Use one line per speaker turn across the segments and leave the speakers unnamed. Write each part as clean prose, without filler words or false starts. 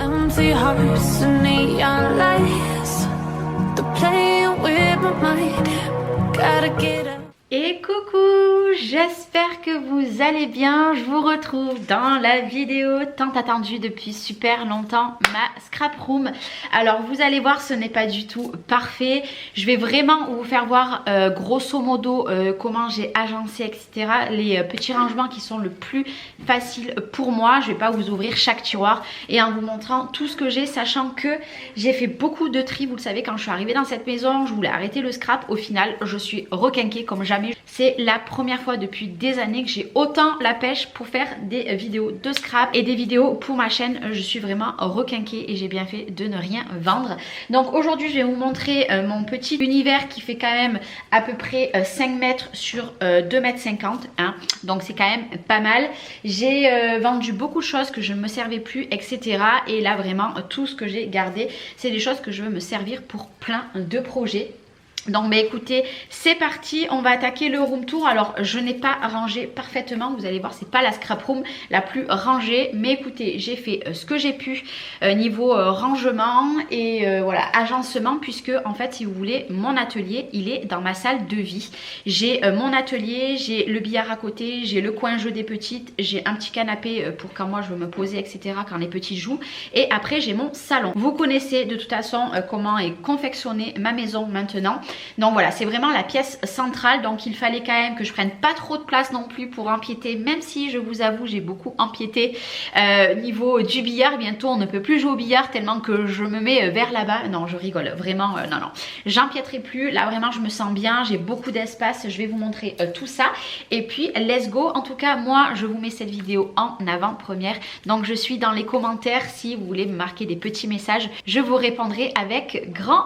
Empty hearts and neon lights, they're playing with my mind. Gotta get up.
Et coucou, j'espère que vous allez bien. Je vous retrouve dans la vidéo tant attendue depuis super longtemps, ma scrap room. Alors vous allez voir, ce n'est pas du tout parfait. Je vais vraiment vous faire voir grosso modo comment j'ai agencé, etc. Les petits rangements qui sont le plus faciles pour moi. Je ne vais pas vous ouvrir chaque tiroir et en vous montrant tout ce que j'ai, sachant que j'ai fait beaucoup de tri. Vous le savez, quand je suis arrivée dans cette maison, je voulais arrêter le scrap. Au final, je suis requinquée comme jamais. C'est la première fois depuis des années que j'ai autant la pêche pour faire des vidéos de scrap et des vidéos pour ma chaîne. Je suis vraiment requinquée et j'ai bien fait de ne rien vendre. Donc aujourd'hui je vais vous montrer mon petit univers qui fait quand même à peu près 5 mètres sur 2 mètres 50 hein. Donc c'est quand même pas mal. J'ai vendu beaucoup de choses que je ne me servais plus, etc. Et là vraiment tout ce que j'ai gardé, c'est des choses que je veux me servir pour plein de projets. Donc bah écoutez, c'est parti, on va attaquer le room tour. Alors je n'ai pas rangé parfaitement, vous allez voir, c'est pas la scrap room la plus rangée, mais écoutez, j'ai fait ce que j'ai pu niveau rangement et voilà, agencement, puisque en fait si vous voulez, mon atelier il est dans ma salle de vie. J'ai mon atelier, j'ai le billard à côté, j'ai le coin jeu des petites, j'ai un petit canapé pour quand moi je veux me poser, etc., quand les petits jouent, et après j'ai mon salon. Vous connaissez de toute façon comment est confectionnée ma maison maintenant. Donc voilà, c'est vraiment la pièce centrale. Donc il fallait quand même que je prenne pas trop de place non plus pour empiéter, même si je vous avoue j'ai beaucoup empiété niveau du billard. Bientôt on ne peut plus jouer au billard tellement que je me mets vers là-bas. Non, je rigole, vraiment non, j'empiéterai plus. Là vraiment je me sens bien, j'ai beaucoup d'espace. Je vais vous montrer tout ça et puis let's go. En tout cas moi je vous mets cette vidéo en avant-première, donc je suis dans les commentaires. Si vous voulez me marquer des petits messages, je vous répondrai avec grand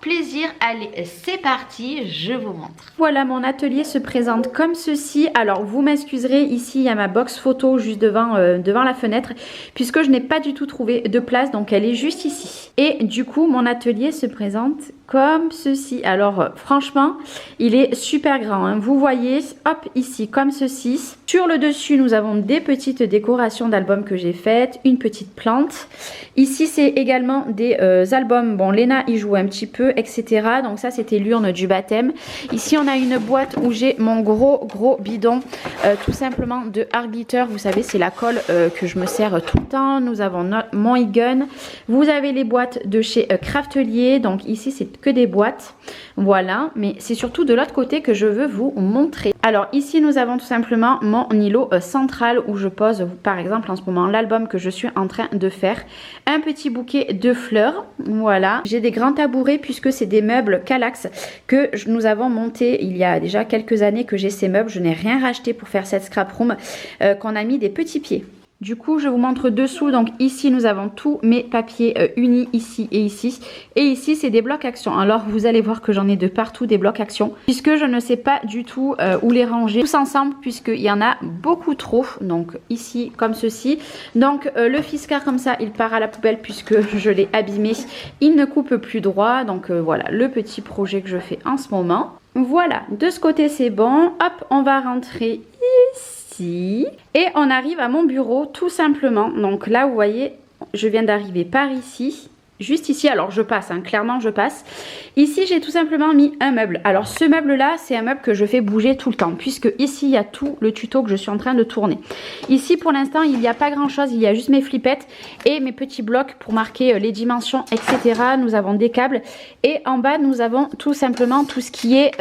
plaisir. Allez, c'est parti, je vous montre. Voilà, mon atelier se présente comme ceci. Alors vous m'excuserez, ici il y a ma box photo juste devant la fenêtre, puisque je n'ai pas du tout trouvé de place, donc elle est juste ici. Et du coup mon atelier se présente comme ceci. Alors franchement il est super grand hein. Vous voyez, hop, ici comme ceci. Sur le dessus nous avons des petites décorations d'albums que j'ai faites, une petite plante. Ici c'est également des albums, bon Léna y joue un petit peu, etc. Donc ça c'était l'urne du baptême. Ici on a une boîte où j'ai mon gros bidon tout simplement de Art Glitter. Vous savez, c'est la colle que je me sers tout le temps. Nous avons mon e-gun. Vous avez les boîtes de chez Craftelier. Donc ici c'est que des boîtes, voilà, mais c'est surtout de l'autre côté que je veux vous montrer. Alors ici nous avons tout simplement mon îlot central où je pose par exemple en ce moment l'album que je suis en train de faire, un petit bouquet de fleurs, voilà. J'ai des grands tabourets puisque c'est des meubles Kallax que nous avons monté il y a déjà quelques années que j'ai ces meubles. Je n'ai rien racheté pour faire cette scrap room, qu'on a mis des petits pieds. Du coup je vous montre dessous. Donc ici nous avons tous mes papiers unis, ici et ici. Et ici c'est des blocs action. Alors vous allez voir que j'en ai de partout des blocs action, puisque je ne sais pas du tout où les ranger tous ensemble, puisqu'il y en a beaucoup trop. Donc ici comme ceci. Donc le Fiskars comme ça il part à la poubelle puisque je l'ai abîmé. Il ne coupe plus droit. Donc voilà le petit projet que je fais en ce moment. Voilà, de ce côté c'est bon. Hop, on va rentrer ici. Et on arrive à mon bureau tout simplement. Donc là vous voyez, je viens d'arriver par ici. Juste ici, alors je passe, hein, clairement je passe. Ici j'ai tout simplement mis un meuble. Alors ce meuble là c'est un meuble que je fais bouger tout le temps, puisque ici il y a tout le tuto que je suis en train de tourner. Ici pour l'instant il n'y a pas grand chose, il y a juste mes flippettes et mes petits blocs pour marquer les dimensions, etc. Nous avons des câbles et en bas nous avons tout simplement tout ce qui est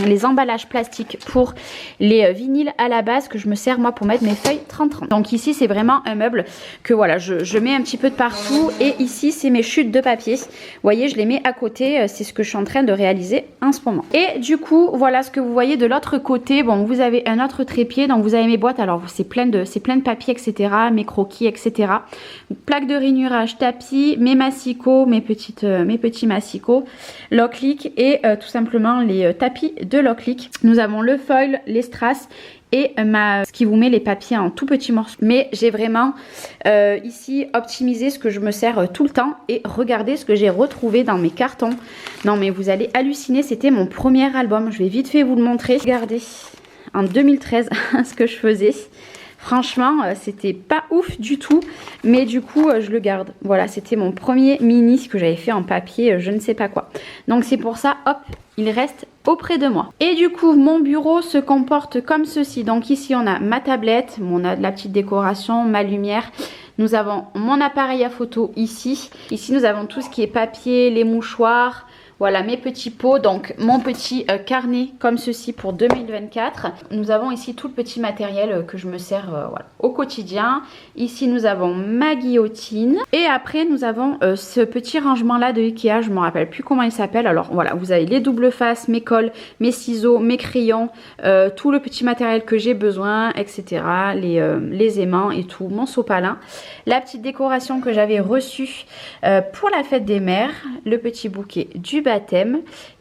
les emballages plastiques pour les vinyles à la base que je me sers moi pour mettre mes feuilles 30-30. Donc ici c'est vraiment un meuble que voilà je mets un petit peu de partout. Et ici c'est mes chutes de papier, vous voyez je les mets à côté, c'est ce que je suis en train de réaliser en ce moment. Et du coup voilà ce que vous voyez de l'autre côté. Bon, vous avez un autre trépied, donc vous avez mes boîtes, alors c'est plein de papier, etc., mes croquis, etc., plaques de rainurage, tapis, mes massicots, mes petits massicots, Locklick et tout simplement les tapis de Locklick. Nous avons le foil, les strass et ce qui vous met les papiers en tout petits morceaux. Mais j'ai vraiment ici optimisé ce que je me sers tout le temps. Et regardez ce que j'ai retrouvé dans mes cartons. Non mais vous allez halluciner, c'était mon premier album. Je vais vite fait vous le montrer. Regardez, en 2013 ce que je faisais. Franchement, c'était pas ouf du tout, mais du coup, je le garde. Voilà, c'était mon premier mini que j'avais fait en papier, je ne sais pas quoi. Donc c'est pour ça, hop, il reste auprès de moi. Et du coup, mon bureau se comporte comme ceci. Donc ici, on a ma tablette, on a de la petite décoration, ma lumière. Nous avons mon appareil à photo ici. Ici, nous avons tout ce qui est papier, les mouchoirs. Voilà mes petits pots, donc mon petit carnet comme ceci pour 2024. Nous avons ici tout le petit matériel que je me sers voilà, au quotidien. Ici nous avons ma guillotine. Et après nous avons ce petit rangement là de Ikea, je ne me rappelle plus comment il s'appelle. Alors voilà, vous avez les doubles faces, mes cols, mes ciseaux, mes crayons, tout le petit matériel que j'ai besoin, etc. Les aimants et tout, mon sopalin. La petite décoration que j'avais reçue pour la fête des mères, le petit bouquet du baptême.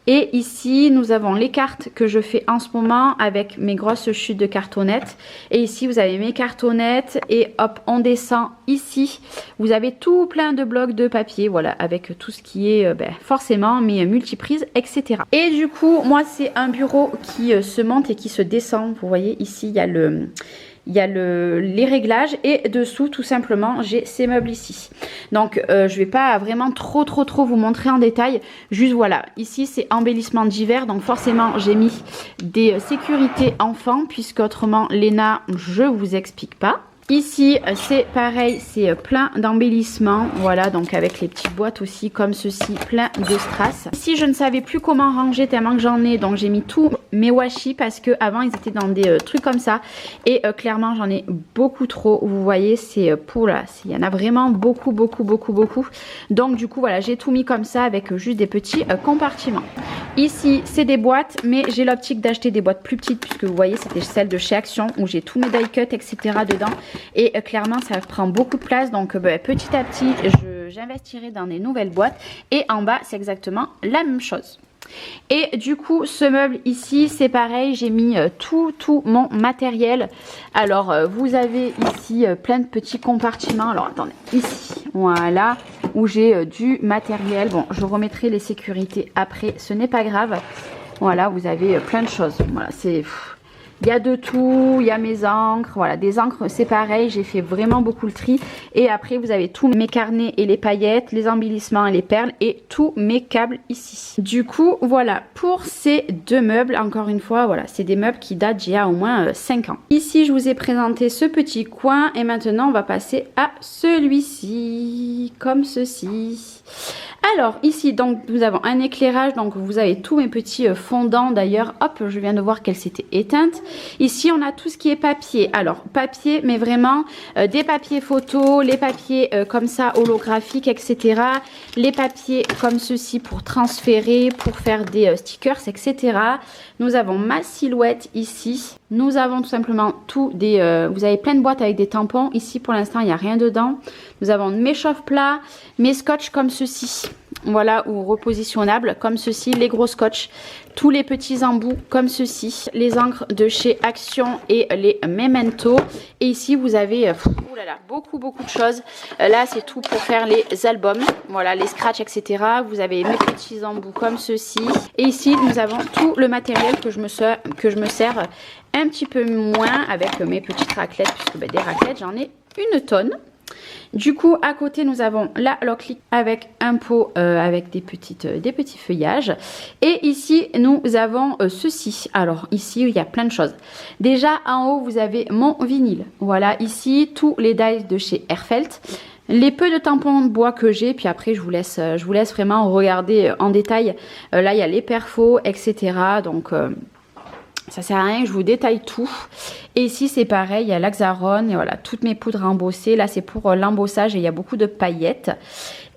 Et ici nous avons les cartes que je fais en ce moment avec mes grosses chutes de cartonnettes. Et ici vous avez mes cartonnettes et hop on descend ici. Vous avez tout plein de blocs de papier, voilà, avec tout ce qui est forcément mes multiprises, etc. Et du coup moi c'est un bureau qui se monte et qui se descend. Vous voyez ici il y a les réglages et dessous tout simplement j'ai ces meubles ici. Donc je vais pas vraiment trop vous montrer en détail, juste voilà, ici c'est embellissement d'hiver, donc forcément j'ai mis des sécurités enfants puisque autrement Léna je vous explique pas. Ici c'est pareil, c'est plein d'embellissements, voilà, donc avec les petites boîtes aussi comme ceci, plein de strass. Ici je ne savais plus comment ranger tellement que j'en ai, donc j'ai mis tous mes washi parce que avant ils étaient dans des trucs comme ça et clairement j'en ai beaucoup trop. Vous voyez c'est pour là, il y en a vraiment beaucoup. Donc du coup voilà, j'ai tout mis comme ça avec juste des petits compartiments. Ici c'est des boîtes, mais j'ai l'optique d'acheter des boîtes plus petites puisque vous voyez c'était celle de chez Action où j'ai tous mes die cuts etc dedans. Et clairement ça prend beaucoup de place, donc petit à petit j'investirai dans des nouvelles boîtes. Et en bas c'est exactement la même chose. Et du coup ce meuble ici c'est pareil, j'ai mis tout mon matériel. Alors vous avez ici plein de petits compartiments. Alors attendez, ici voilà où j'ai du matériel. Bon je remettrai les sécurités après, ce n'est pas grave. Voilà vous avez plein de choses. Voilà c'est... Il y a de tout, il y a mes encres, voilà, des encres c'est pareil, j'ai fait vraiment beaucoup le tri. Et après vous avez tous mes carnets et les paillettes, les embellissements et les perles et tous mes câbles ici. Du coup voilà, pour ces deux meubles, encore une fois, voilà, c'est des meubles qui datent d'il y a au moins 5 ans. Ici je vous ai présenté ce petit coin et maintenant on va passer à celui-ci, comme ceci. Alors ici donc nous avons un éclairage, donc vous avez tous mes petits fondants d'ailleurs, hop je viens de voir qu'elle s'était éteinte. Ici on a tout ce qui est papier, alors papier mais vraiment des papiers photos, les papiers comme ça holographiques etc. Les papiers comme ceci pour transférer, pour faire des stickers etc. Nous avons ma silhouette ici. Nous avons tout simplement tout des... vous avez plein de boîtes avec des tampons. Ici pour l'instant il n'y a rien dedans. Nous avons mes chauffe-plats, mes scotch comme ceci. Voilà, ou repositionnables comme ceci, les gros scotch, tous les petits embouts comme ceci, les encres de chez Action et les Memento. Et ici vous avez oulala, beaucoup de choses. Là c'est tout pour faire les albums, voilà, les scratchs etc. Vous avez mes petits embouts comme ceci. Et ici nous avons tout le matériel que je me sers un petit peu moins avec mes petites raclettes, puisque des raclettes j'en ai une tonne. Du coup à côté nous avons la Locklick avec un pot avec des petits feuillages. Et ici nous avons ceci. Alors ici il y a plein de choses. Déjà en haut vous avez mon vinyle. Voilà ici tous les dies de chez Airfelt. Les peu de tampons de bois que j'ai, puis après je vous laisse vraiment regarder en détail. Là il y a les perfos etc. Donc... ça sert à rien que je vous détaille tout. Et ici c'est pareil, il y a l'Axaron et voilà, toutes mes poudres embossées. Là c'est pour l'embossage et il y a beaucoup de paillettes.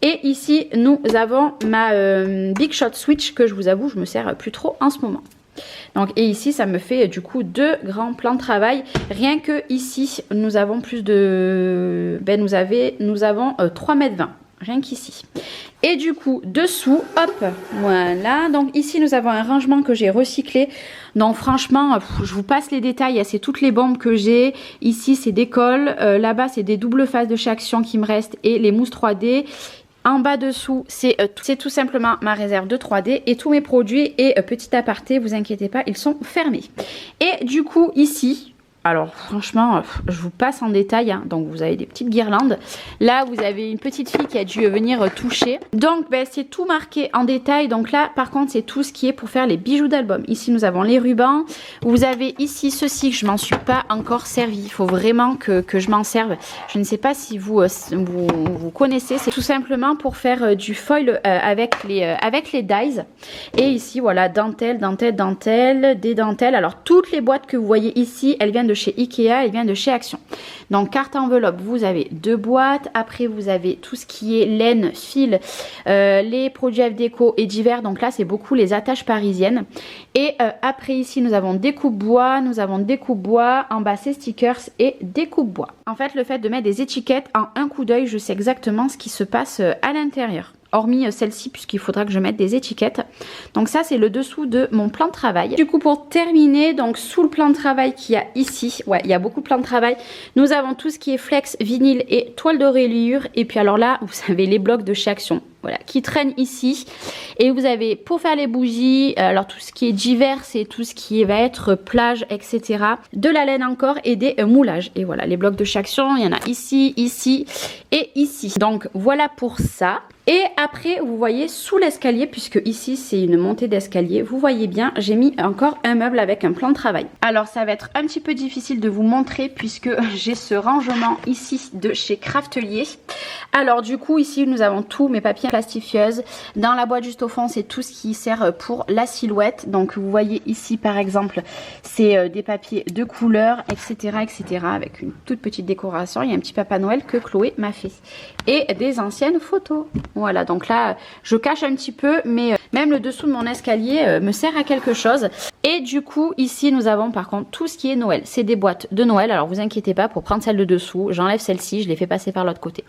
Et ici nous avons ma Big Shot Switch que je vous avoue je me sers plus trop en ce moment. Donc, et ici ça me fait du coup 2 grands plans de travail. Rien que ici nous avons plus de... nous avons 3,20 m. Rien qu'ici. Et du coup dessous, hop, voilà, donc ici nous avons un rangement que j'ai recyclé. Donc franchement je vous passe les détails, c'est toutes les bombes que j'ai. Ici c'est des cols, là-bas c'est des doubles faces de chez Action qui me restent et les mousses 3D. En bas dessous c'est tout simplement ma réserve de 3D et tous mes produits. Et petit aparté, vous inquiétez pas, ils sont fermés. Et du coup ici Alors franchement, je vous passe en détail, hein. Donc vous avez des petites guirlandes. Là, vous avez une petite fille qui a dû venir toucher. Donc ben, c'est tout marqué en détail. Donc là, par contre, c'est tout ce qui est pour faire les bijoux d'album. Ici, nous avons les rubans. Vous avez ici ceci que je m'en suis pas encore servi. Il faut vraiment que je m'en serve. Je ne sais pas si vous connaissez. C'est tout simplement pour faire du foil avec les dies. Et ici, voilà, dentelle, dentelle, dentelle, des dentelles. Alors toutes les boîtes que vous voyez ici, elles viennent de chez Ikea, elles viennent de chez Action. Donc carte enveloppe, vous avez 2 boîtes. Après, vous avez tout ce qui est laine, fil, les produits F déco et divers. Donc là, c'est beaucoup les attaches parisiennes. Et après, ici, nous avons des coupes bois. Nous avons des coupes bois. En bas, c'est stickers et des coupes bois. En fait, le fait de mettre des étiquettes, en un coup d'œil, je sais exactement ce qui se passe à l'intérieur. Hormis celle-ci, puisqu'il faudra que je mette des étiquettes. Donc ça, c'est le dessous de mon plan de travail. Du coup, pour terminer, donc sous le plan de travail qu'il y a ici, ouais, il y a beaucoup de plans de travail, nous avons tout ce qui est flex, vinyle et toile de reliure. Et puis alors là, vous avez les blocs de chez Action, voilà, qui traînent ici. Et vous avez, pour faire les bougies, alors tout ce qui est divers, c'est tout ce qui va être plage, etc. De la laine encore et des moulages. Et voilà, les blocs de chez Action, il y en a ici, ici et ici. Donc voilà pour ça. Et après, vous voyez sous l'escalier, puisque ici c'est une montée d'escalier, vous voyez bien, j'ai mis encore un meuble avec un plan de travail. Alors ça va être un petit peu difficile de vous montrer puisque j'ai ce rangement ici de chez Craftelier. Alors du coup ici nous avons tous mes papiers plastifieuses. Dans la boîte juste au fond, c'est tout ce qui sert pour la silhouette. Donc vous voyez ici par exemple, c'est des papiers de couleur, etc., etc. avec une toute petite décoration. Il y a un petit Papa Noël que Chloé m'a fait. Et des anciennes photos. Voilà, donc là, je cache un petit peu, mais même le dessous de mon escalier me sert à quelque chose. Et du coup, ici, nous avons par contre tout ce qui est Noël. C'est des boîtes de Noël, alors vous inquiétez pas pour prendre celle de dessous. J'enlève celle-ci, je l'ai fait passer par l'autre côté.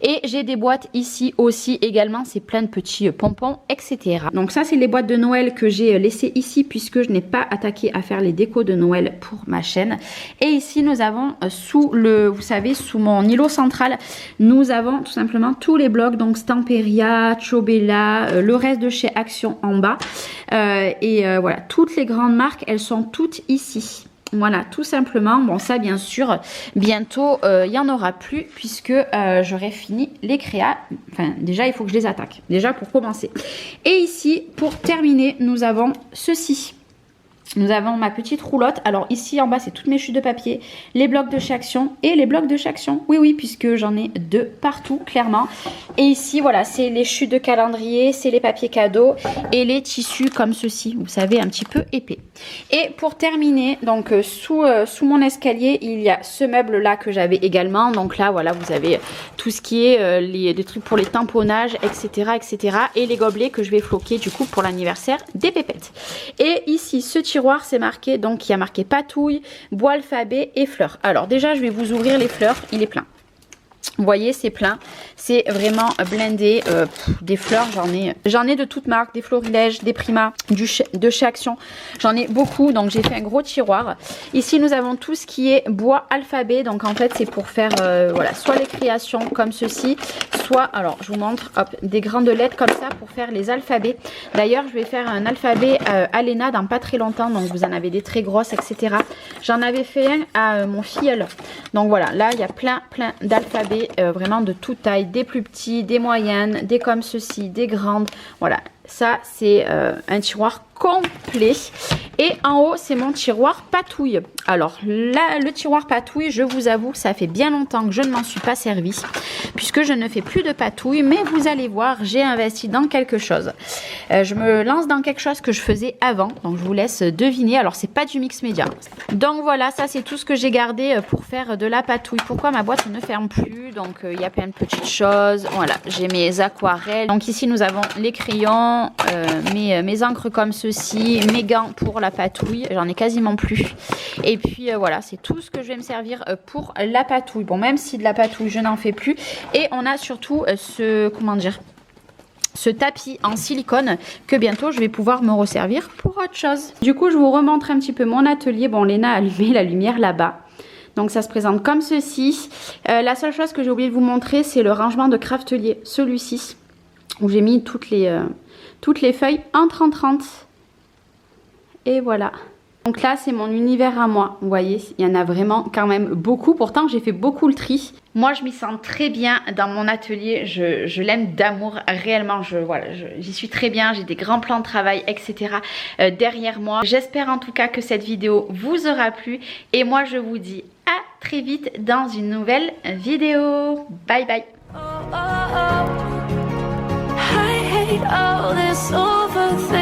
Et j'ai des boîtes ici aussi également, c'est plein de petits pompons, etc. Donc ça, c'est les boîtes de Noël que j'ai laissées ici puisque je n'ai pas attaqué à faire les décos de Noël pour ma chaîne. Et ici, nous avons sous le, vous savez, sous mon îlot central, nous avons tout simplement tous les blocs, donc Stamperia, Chobella, le reste de chez Action en bas. Voilà, toutes les grandes marques, elles sont toutes ici. Voilà, tout simplement. Bon, ça, bien sûr, bientôt, il n'y en aura plus puisque j'aurai fini les créas. Enfin, déjà, il faut que je les attaque. Déjà, pour commencer. Et ici, pour terminer, nous avons ceci. Nous avons ma petite roulotte. Alors ici en bas, c'est toutes mes chutes de papier, les blocs de chez Action et les blocs de chez Action. Oui, oui, puisque j'en ai 2 partout, clairement. Et ici, voilà, c'est les chutes de calendrier, c'est les papiers cadeaux et les tissus comme ceci, vous savez, un petit peu épais. Et pour terminer, donc sous mon escalier, il y a ce meuble-là que j'avais également. Donc là, voilà, vous avez tout ce qui est des trucs pour les tamponnages, etc., etc. Et les gobelets que je vais floquer du coup pour l'anniversaire des pépettes. Et ici, ce tiroir, c'est marqué, donc il y a marqué patouille, bois alphabet et fleurs. Alors déjà, je vais vous ouvrir les fleurs, il est plein. Vous voyez, c'est plein, c'est vraiment blindé. Des fleurs, j'en ai de toutes marques, des florilèges, des primas, de chez Action. J'en ai beaucoup, donc j'ai fait un gros tiroir. Ici, nous avons tout ce qui est bois alphabet. Donc en fait, c'est pour faire voilà, soit les créations comme ceci, soit, alors je vous montre, hop, des grandes lettres comme ça pour faire les alphabets. D'ailleurs, je vais faire un alphabet Alena dans pas très longtemps, donc vous en avez des très grosses, etc. J'en avais fait un à mon filleul. Donc voilà, là, il y a plein d'alphabets. Vraiment de toute taille, des plus petits, des moyennes, des comme ceci, des grandes. Voilà, ça c'est un tiroir complet. Et en haut, c'est mon tiroir patouille. Alors là, le tiroir patouille, je vous avoue que ça fait bien longtemps que je ne m'en suis pas servi, puisque je ne fais plus de patouille, mais vous allez voir, j'ai investi dans quelque chose. Je me lance dans quelque chose que je faisais avant, donc je vous laisse deviner. Alors c'est pas du mix média. Donc voilà, ça c'est tout ce que j'ai gardé pour faire de la patouille. Pourquoi ma boîte ne ferme plus? Donc il y a plein de petites choses. Voilà, j'ai mes aquarelles. Donc ici nous avons les crayons, mes encres comme ceci, mes gants pour la patouille, j'en ai quasiment plus. Et puis voilà, c'est tout ce que je vais me servir pour la patouille. Bon, même si de la patouille je n'en fais plus. Et on a surtout ce tapis en silicone que bientôt je vais pouvoir me resservir pour autre chose. Du coup, je vous remontre un petit peu mon atelier. Bon, Léna a allumé la lumière là-bas. Donc ça se présente comme ceci. La seule chose que j'ai oublié de vous montrer, c'est le rangement de Craftelier, celui-ci, où j'ai mis toutes les feuilles en 30-30. Et voilà. Donc là, c'est mon univers à moi. Vous voyez, il y en a vraiment quand même beaucoup. Pourtant, j'ai fait beaucoup le tri. Moi, je m'y sens très bien dans mon atelier. Je l'aime d'amour. Réellement, j'y suis très bien. J'ai des grands plans de travail, etc. Derrière moi. J'espère en tout cas que cette vidéo vous aura plu. Et moi, je vous dis à très vite dans une nouvelle vidéo. Bye bye.
I hate all this overthinking.